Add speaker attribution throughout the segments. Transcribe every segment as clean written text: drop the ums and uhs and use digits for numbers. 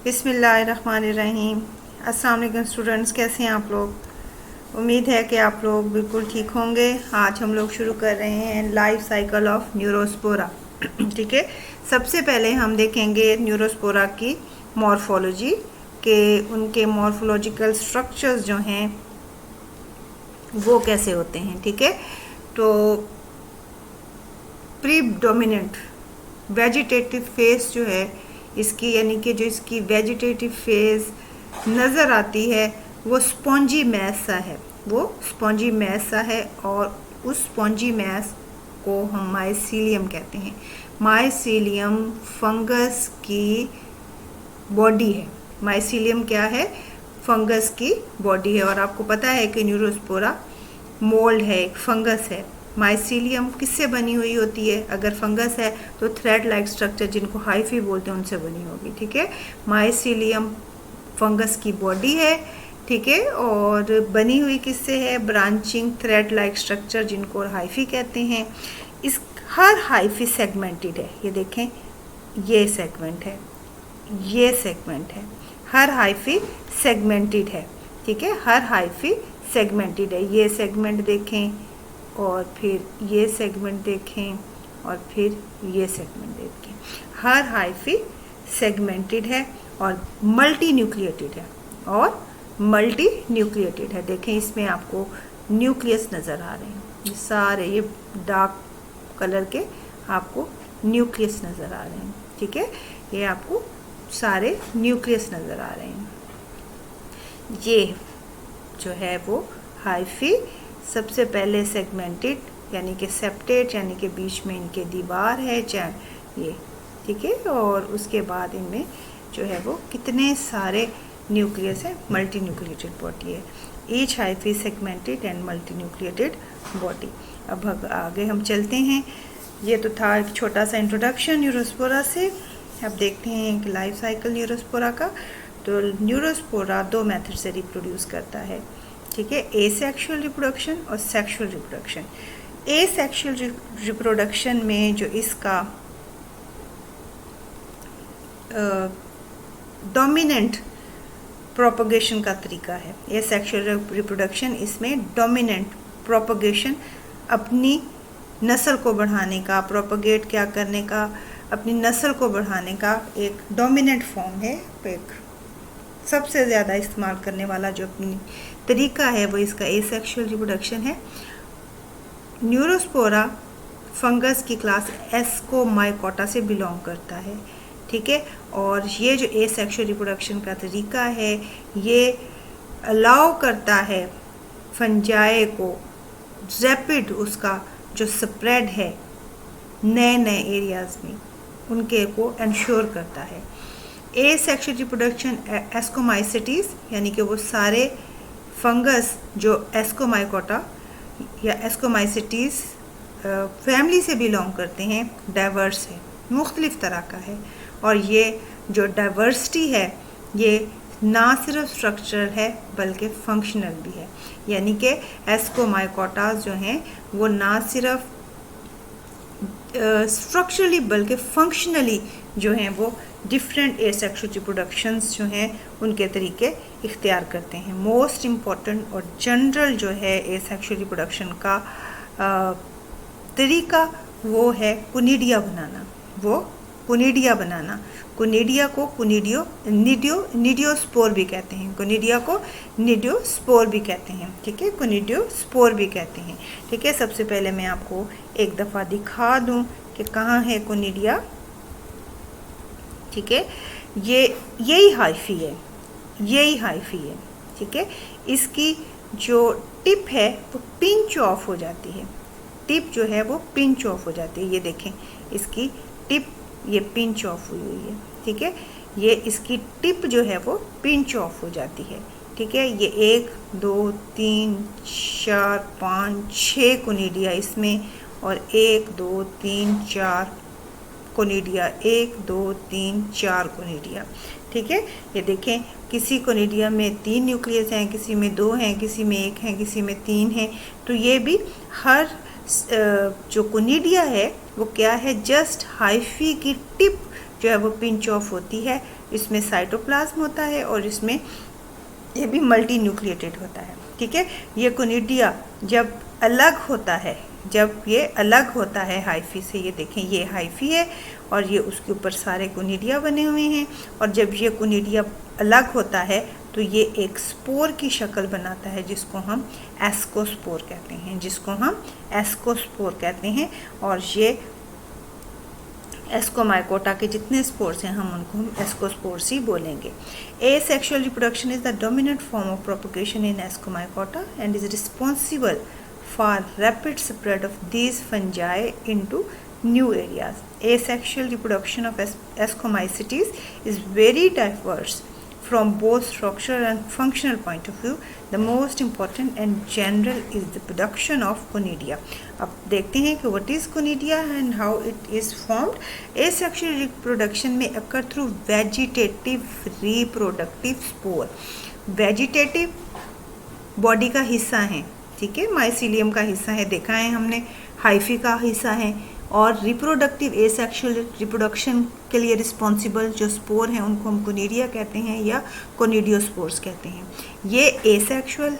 Speaker 1: बिस्मिल्लाहिर्रहमानिर्रहीम। अस्सलाम वालेकुम स्टूडेंट्स, कैसे हैं आप लोग। उम्मीद है कि आप लोग बिल्कुल ठीक होंगे। आज हम लोग शुरू कर रहे हैं लाइफ साइकिल ऑफ न्यूरोस्पोरा। ठीक है, सबसे पहले हम देखेंगे न्यूरोस्पोरा की मॉर्फोलॉजी के उनके मॉर्फोलॉजिकल स्ट्रक्चर्स जो हैं वो कैसे होते हैं। ठीक है, तो प्रीडोमिनेंट वेजिटेटिव फेस जो है इसकी, यानी कि जो इसकी वेजिटेटिव फेज नज़र आती है वो स्पॉन्जी मैस सा है, वो स्पॉन्जी मैस सा है। और उस स्पॉन्जी मैस को हम माइसीलियम कहते हैं। माइसीलियम फंगस की बॉडी है। माइसीलियम क्या है? फंगस की बॉडी है। और आपको पता है कि न्यूरोस्पोरा मोल्ड है, एक फंगस है। माइसीलियम किससे बनी हुई होती है? अगर फंगस है तो थ्रेड लाइक स्ट्रक्चर, जिनको हाइफी बोलते हैं, उनसे बनी होगी। ठीक है, माइसीलियम फंगस की बॉडी है। ठीक है, और बनी हुई किससे है? ब्रांचिंग थ्रेड लाइक स्ट्रक्चर, जिनको हाइफी कहते हैं। इस हर हाइफी सेगमेंटेड है। ये देखें, ये सेगमेंट है, ये सेगमेंट है। हर हाइफी सेगमेंटेड है। ठीक है, हर हाइफी सेगमेंटेड है। ये सेगमेंट देखें और फिर ये सेगमेंट देखें और फिर ये सेगमेंट देखें। हर हाइफी सेगमेंटेड है और मल्टी न्यूक्लिएटेड है, और मल्टी न्यूक्लिएटेड है। देखें, इसमें आपको न्यूक्लियस नज़र आ रहे हैं। ये सारे ये डार्क कलर के आपको न्यूक्लियस नज़र आ रहे हैं। ठीक है, ये आपको सारे न्यूक्लियस नज़र आ रहे हैं। ये जो है वो हाइफी सबसे पहले सेगमेंटेड, यानी कि सेप्टेट, यानी कि बीच में इनके दीवार है ये। ठीक है, और उसके बाद इनमें जो है वो कितने सारे न्यूक्लियस है, मल्टी न्यूक्लिएटेड बॉडी है। Each hyphae segmented and multi nucleated body. अब आगे हम चलते हैं। ये तो था एक छोटा सा इंट्रोडक्शन न्यूरोस्पोरा से। अब देखते हैं कि लाइफ साइकिल न्यूरोस्पोरा का। तो न्यूरोस्पोरा दो मेथड से रिप्रोड्यूस करता है। ठीक है, एसेक्सुअल रिप्रोडक्शन और सेक्सुअल रिप्रोडक्शन। एसेक्सुअल रिप्रोडक्शन में जो इसका डोमिनेंट प्रोपगेशन का तरीका है, एसेक्सुअल रिप्रोडक्शन, इसमें डोमिनेंट प्रोपगेशन, अपनी नस्ल को बढ़ाने का, प्रोपगेट क्या करने का, अपनी नस्ल को बढ़ाने का एक डोमिनेंट फॉर्म है। एक सबसे ज़्यादा इस्तेमाल करने वाला जो अपनी तरीका है वो इसका एसेक्सुअल रिप्रोडक्शन है। न्यूरोस्पोरा फंगस की क्लास एस्कोमाइकोटा से बिलोंग करता है। ठीक है, और ये जो एसेक्सुअल रिप्रोडक्शन का तरीका है ये अलाउ करता है फंजाई को रैपिड, उसका जो स्प्रेड है नए नए एरियाज़ में, उनके को इंश्योर करता है। एसेक्सुअल रिप्रोडक्शन एस्कोमाइसिटीज़, यानी कि वो सारे फंगस जो एस्कोमाइकोटा या एस्कोमाइसिटीज़ फैमिली से बिलोंग करते हैं, डाइवर्स है, मुख्तलिफ तरह का है। और ये जो डाइवर्सिटी है ये ना सिर्फ स्ट्रक्चरल है बल्कि फंक्शनल भी है। यानी कि एस्कोमाइकोटास जो हैं वो ना सिर्फ स्ट्रक्चरली बल्कि फंक्शनली जो हैं वो डिफरेंट एसेक्सुअल रिप्रोडक्शंस जो हैं उनके तरीके इख्तियार करते हैं। मोस्ट इम्पॉर्टेंट और जनरल जो है एसेक्सुअल रिप्रोडक्शन का तरीका वो है कुनिडिया बनाना। वो कुनिडिया बनाना, कुनिडिया को निडियोस्पोर भी कहते हैं। कुनिडिया को निडियोस्पोर भी कहते हैं। ठीक है, कुनिडियोस्पोर भी कहते हैं। ठीक है, सबसे पहले मैं आपको एक दफ़ा दिखा दूं कि कहाँ है कुनिडिया। ठीक है, यही हाइफी है, यही हाइफी है। ठीक है, इसकी जो टिप है वो पिंच ऑफ हो जाती है। टिप जो है वो पिंच ऑफ हो जाती है। ये देखें, इसकी टिप ये पिंच ऑफ हुई हुई है। ठीक है, ये इसकी टिप जो है वो पिंच ऑफ हो जाती है। ठीक है, ये 1 2 3 4 5 6 कोनिडिया इसमें, और 1 2 3 4 कोनिडिया, 1 2 3 4 कोनिडिया। ठीक है, ये देखें, किसी कोनिडिया में 3 न्यूक्लियस हैं, किसी में 2 हैं, किसी में 1 हैं, किसी में 3 हैं। तो ये भी हर जो कोनिडिया है वो क्या है, जस्ट हाइफी की टिप जो है वो पिंच ऑफ होती है। इसमें साइटोप्लाज्म होता है और इसमें ये भी मल्टी न्यूक्लिएटेड होता है। ठीक है, ये कोनिडिया जब अलग होता है, जब ये अलग होता है हाइफी से, ये देखें ये हाइफी है और ये उसके ऊपर सारे कोनिडिया बने हुए हैं, और जब ये कोनिडिया अलग होता है तो ये एक स्पोर की शक्ल बनाता है जिसको हम एस्कोस्पोर कहते हैं, जिसको हम एस्कोस्पोर कहते हैं। और ये एस्कोमाइकोटा के जितने स्पोर्स हैं हम उनको हम एस्कोस्पोर्स ही बोलेंगे। Asexual reproduction is the dominant form of propagation in Ascomycota and is responsible for rapid spread of these fungi into new areas. Asexual reproduction of Ascomycetes is very diverse from both structural and functional point of view. The most important and general is the production of conidia. अब देखते हैं कि what is conidia and how it is formed. Asexual reproduction may occur through vegetative reproductive spore. Vegetative body का हिस्सा है, ठीक है, mycelium का हिस्सा है, देखा है हमने, हाइफी का हिस्सा है, और रिप्रोडक्टिव एसेक्सुअल रिप्रोडक्शन के लिए रिस्पॉन्सिबल जो स्पोर हैं उनको हम कोनिडिया कहते हैं या कोनिडियोस्पोर्स कहते हैं। ये एसेक्सुअल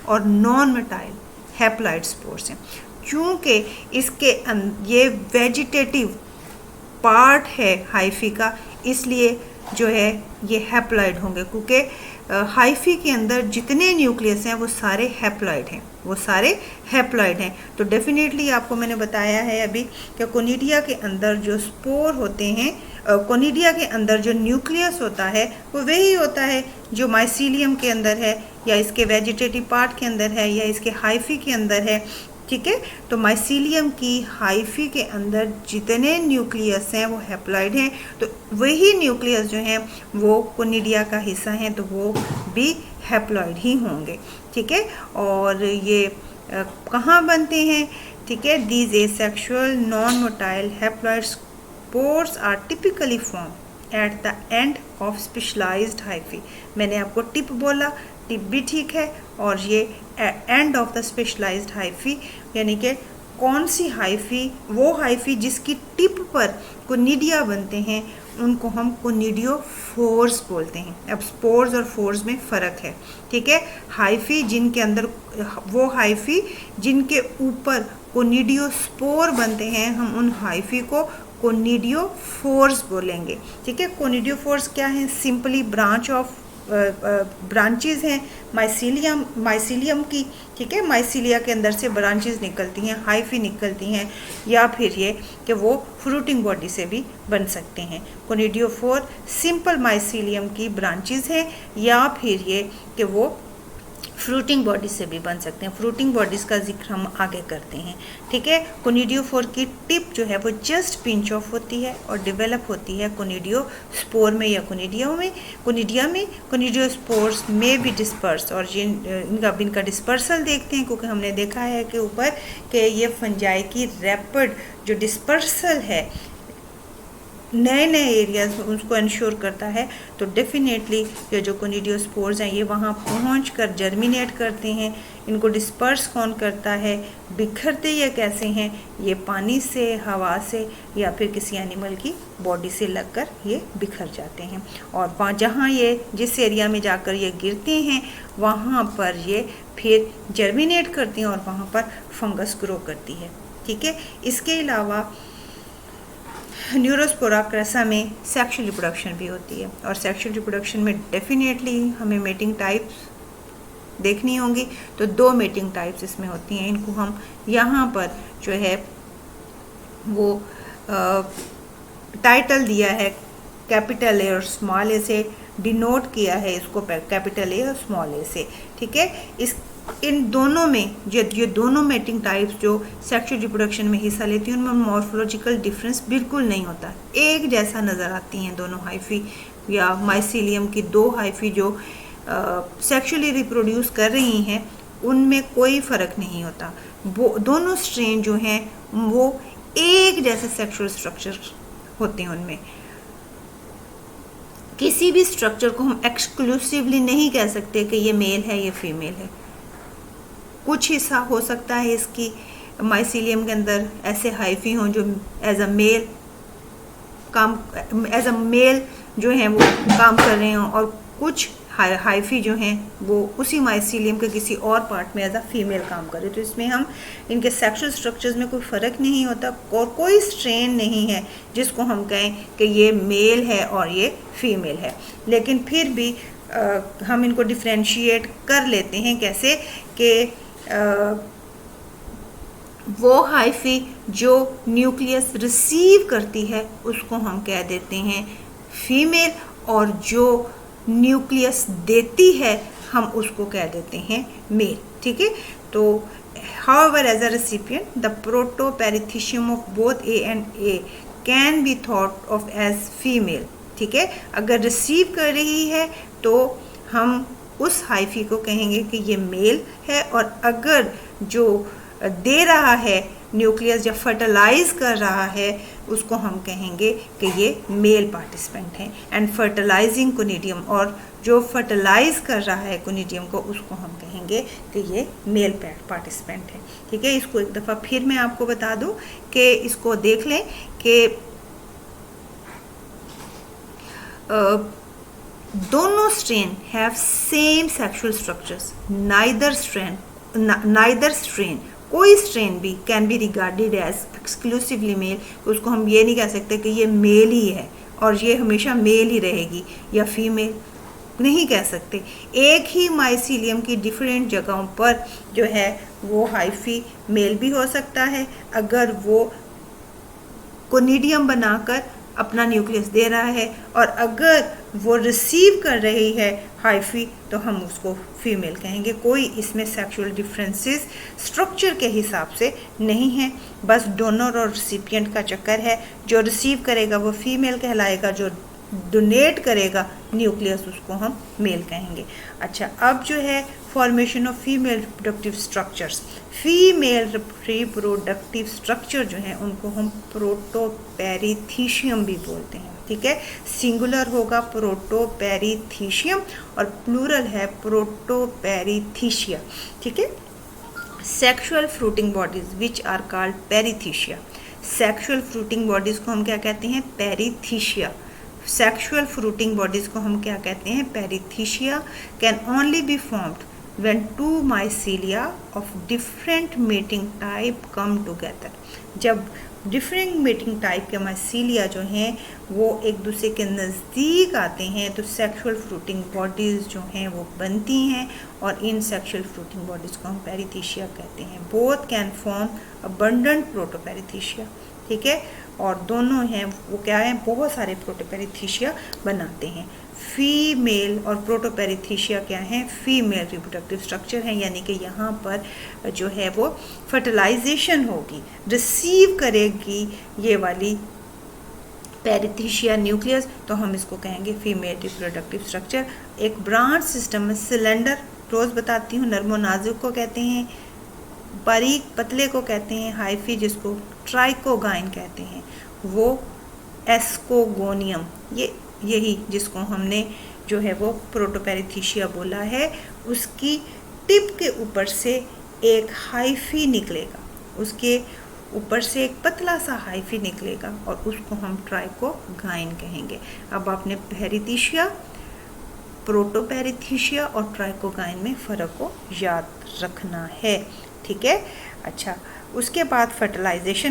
Speaker 1: और नॉन मोटाइल हैप्लॉइड स्पोर्स हैं। चूँकि इसके ये वेजिटेटिव पार्ट है हाइफी का, इसलिए जो है ये हैप्लॉइड होंगे, क्योंकि हाइफी के अंदर जितने न्यूक्लियस हैं वो सारे हैप्लॉइड हैं, वो सारे हैप्लॉइड हैं। तो डेफिनेटली आपको मैंने बताया है अभी कि कोनिडिया के अंदर जो स्पोर होते हैं, कोनिडिया के अंदर जो न्यूक्लियस होता है वो वही होता है जो माइसीलियम के अंदर है या इसके वेजिटेटिव पार्ट के अंदर है या इसके हाइफी के अंदर है। ठीक है, तो माइसीलियम की हाइफी के अंदर जितने न्यूक्लियस हैं वो हैप्लॉइड हैं, तो वही न्यूक्लियस जो हैं वो कोनिडिया का हिस्सा हैं, तो वो भी हैप्लॉइड ही होंगे। ठीक है, और ये कहाँ बनते हैं? ठीक है, these asexual non motile haploid spores are typically form at the end of specialised hyphae. मैंने आपको टिप बोला, टिप भी ठीक है, और ये end of the specialised hyphae, यानी कि कौन सी हाइफी? वो हाइफी जिसकी टिप पर कोनिडिया बनते हैं उनको हम कोनिडियोफोर्स बोलते हैं। अब स्पोर्स और फोर्स में फ़र्क है। ठीक है, हाइफी जिनके अंदर, वो हाइफी जिनके ऊपर कोनिडियोस्पोर बनते हैं, हम उन हाइफी को कोनिडियोफोर्स बोलेंगे। ठीक है, कोनिडियोफोर्स क्या है? सिंपली ब्रांच ऑफ ब्रांचेज हैं माइसीलियम की। ठीक है, माइसीलिया के अंदर से ब्रांचेज निकलती हैं, हाइफी निकलती हैं, या फिर ये कि वो फ्रूटिंग बॉडी से भी बन सकते हैं। कोनिडियोफोर सिंपल माइसीलियम की ब्रांचेज हैं, या फिर ये कि वो फ्रूटिंग बॉडी से भी बन सकते हैं। फ्रूटिंग बॉडीज का जिक्र हम आगे करते हैं। ठीक है, कोनिडियोफोर की टिप जो है वो जस्ट पिंच ऑफ होती है और डेवलप होती है कोनिडियोस्पोर में या कोनिडिया में। कोनिडियोस्पोर्स में भी डिस्पर्स, और इनका डिस्पर्सल देखते हैं, क्योंकि हमने देखा है कि ऊपर कि ये फंजाई की रैपिड जो डिस्पर्सल है नए एरियाज में उसको इंश्योर करता है। तो डेफिनेटली ये जो कोनिडियोस्पोर्स हैं ये वहाँ पहुँचकर जर्मिनेट करते हैं। इनको डिस्पर्स कौन करता है? बिखरते ये कैसे हैं? ये पानी से, हवा से, या फिर किसी एनिमल की बॉडी से लगकर ये बिखर जाते हैं, और जहाँ ये जिस एरिया में जाकर ये गिरते हैं वहाँ पर ये फिर जर्मिनेट करते हैं और वहाँ पर फंगस ग्रो करती है। ठीक है, इसके अलावा न्यूरोस्पोरा क्रसा में सेक्सुअल रिप्रोडक्शन भी होती है, और सेक्सुअल रिप्रोडक्शन में डेफिनेटली हमें मेटिंग टाइप्स देखनी होंगी। तो 2 मेटिंग टाइप्स इसमें होती हैं। इनको हम यहाँ पर जो है वो टाइटल दिया है कैपिटल ए और स्मॉल ए से, डिनोट किया है इसको कैपिटल ए और स्मॉल ए से। ठीक है, इन दोनों में ये दोनों मेटिंग टाइप्स जो सेक्सुअल रिप्रोडक्शन में हिस्सा लेती हैं उनमें मॉर्फोलॉजिकल डिफरेंस बिल्कुल नहीं होता, एक जैसा नज़र आती हैं दोनों हाइफी या माइसीलियम की 2 हाइफी जो सेक्सुअली रिप्रोड्यूस कर रही हैं, उनमें कोई फ़र्क नहीं होता। दोनों स्ट्रेन जो हैं वो एक जैसे सेक्सुअल स्ट्रक्चर होते हैं। उनमें किसी भी स्ट्रक्चर को हम एक्सक्लूसिवली नहीं कह सकते कि ये मेल है ये फीमेल है। कुछ हिस्सा हो सकता है इसकी माइसीलियम के अंदर ऐसे हाइफी हों जो एज अ मेल काम एज अ मेल जो हैं वो काम कर रहे हों, और कुछ हाइफी जो हैं वो उसी माइसीलियम के किसी और पार्ट में एज अ फीमेल काम करे। तो इसमें हम इनके सेक्सुअल स्ट्रक्चर्स में कोई फ़र्क नहीं होता और कोई स्ट्रेन नहीं है जिसको हम कहें कि ये मेल है और ये फीमेल है। लेकिन फिर भी हम इनको डिफ्रेंशिएट कर लेते हैं कैसे कि वो हाइफी जो न्यूक्लियस रिसीव करती है उसको हम कह देते हैं फीमेल, और जो न्यूक्लियस देती है हम उसको कह देते हैं मेल। ठीक है, तो however as a recipient the protoperithecium of both A and A can be thought of as female। ठीक है, अगर रिसीव कर रही है तो हम उस हाइफी को कहेंगे कि ये मेल है, और अगर जो दे रहा है न्यूक्लियस या फर्टिलाइज कर रहा है उसको हम कहेंगे कि ये मेल पार्टिसिपेंट है। एंड फर्टिलाइजिंग कोनिडियम, और जो फर्टिलाइज कर रहा है कोनिडियम को उसको हम कहेंगे कि ये मेल पार्टिसिपेंट है। ठीक है, इसको एक दफ़ा फिर मैं आपको बता दूं कि इसको देख लें कि दोनों strain have same sexual structures, neither strain कोई स्ट्रेन भी can be regarded as exclusively male. उसको हम ये नहीं कह सकते कि ये मेल ही है और ये हमेशा मेल ही रहेगी या फीमेल, नहीं कह सकते। एक ही माइसीलियम की डिफरेंट जगहों पर जो है वो हाइफी मेल भी हो सकता है अगर वो कोनिडियम बनाकर अपना न्यूक्लियस दे रहा है, और अगर वो रिसीव कर रही है हाइफी तो हम उसको फीमेल कहेंगे। कोई इसमें सेक्सुअल डिफरेंसेस स्ट्रक्चर के हिसाब से नहीं है, बस डोनर और रिसिपिएंट का चक्कर है। जो रिसीव करेगा वो फीमेल कहलाएगा, जो डोनेट करेगा न्यूक्लियस उसको हम मेल कहेंगे। अच्छा, अब जो है formation of female reproductive structures, female reproductive structure जो है उनको हम प्रोटोपेरिथीशियम भी बोलते हैं। ठीक है, सिंगुलर होगा प्रोटोपेरिथीशियम और प्लूरल है प्रोटोपेरिथीशिया। ठीक है, sexual fruiting bodies which are called perithecia. Sexual fruiting bodies को हम क्या कहते हैं? पेरिथीशिया। सेक्सुअल फ्रूटिंग बॉडीज को हम क्या कहते हैं? Perithecia. Can only be formed when two mycelia of different mating type come together। जब डिफरेंट मेटिंग टाइप के माइसीलिया जो हैं वो एक दूसरे के नज़दीक आते हैं तो सेक्सुअल फ्रूटिंग बॉडीज़ जो हैं वो बनती हैं, और इन सेक्सुअल फ्रूटिंग बॉडीज़ को हम पेरिथीशिया कहते हैं। Both can form abundant protoperithecia. ठीक है, और दोनों हैं वो क्या है? बहुत सारे प्रोटोपेरिथीशिया बनाते हैं। फीमेल और प्रोटोपेरिथीशिया क्या है? फीमेल रिप्रोडक्टिव स्ट्रक्चर है, यानी कि यहाँ पर जो है वो फर्टिलाइजेशन होगी, रिसीव करेगी ये वाली पेरिथीशिया न्यूक्लियस, तो हम इसको कहेंगे फीमेल रिप्रोडक्टिव स्ट्रक्चर। एक ब्रांच सिस्टम में सिलेंडर, रोज़ बताती हूँ, नर्मो नाजुक को कहते हैं, बारीक पतले को कहते हैं हाइफी, जिसको ट्राइकोगाइन कहते हैं, वो एस्कोगोनियम, यही जिसको हमने जो है वो प्रोटोपेरिथीशिया बोला है, उसकी टिप के ऊपर से एक हाइफी निकलेगा, उसके ऊपर से एक पतला सा हाइफी निकलेगा और उसको हम ट्राइकोगाइन कहेंगे। अब आपने पेरिथीशिया, प्रोटोपेरिथीशिया और ट्राइकोगाइन में फ़र्क को याद रखना है। ठीक है, अच्छा, उसके बाद फर्टिलाइजेशन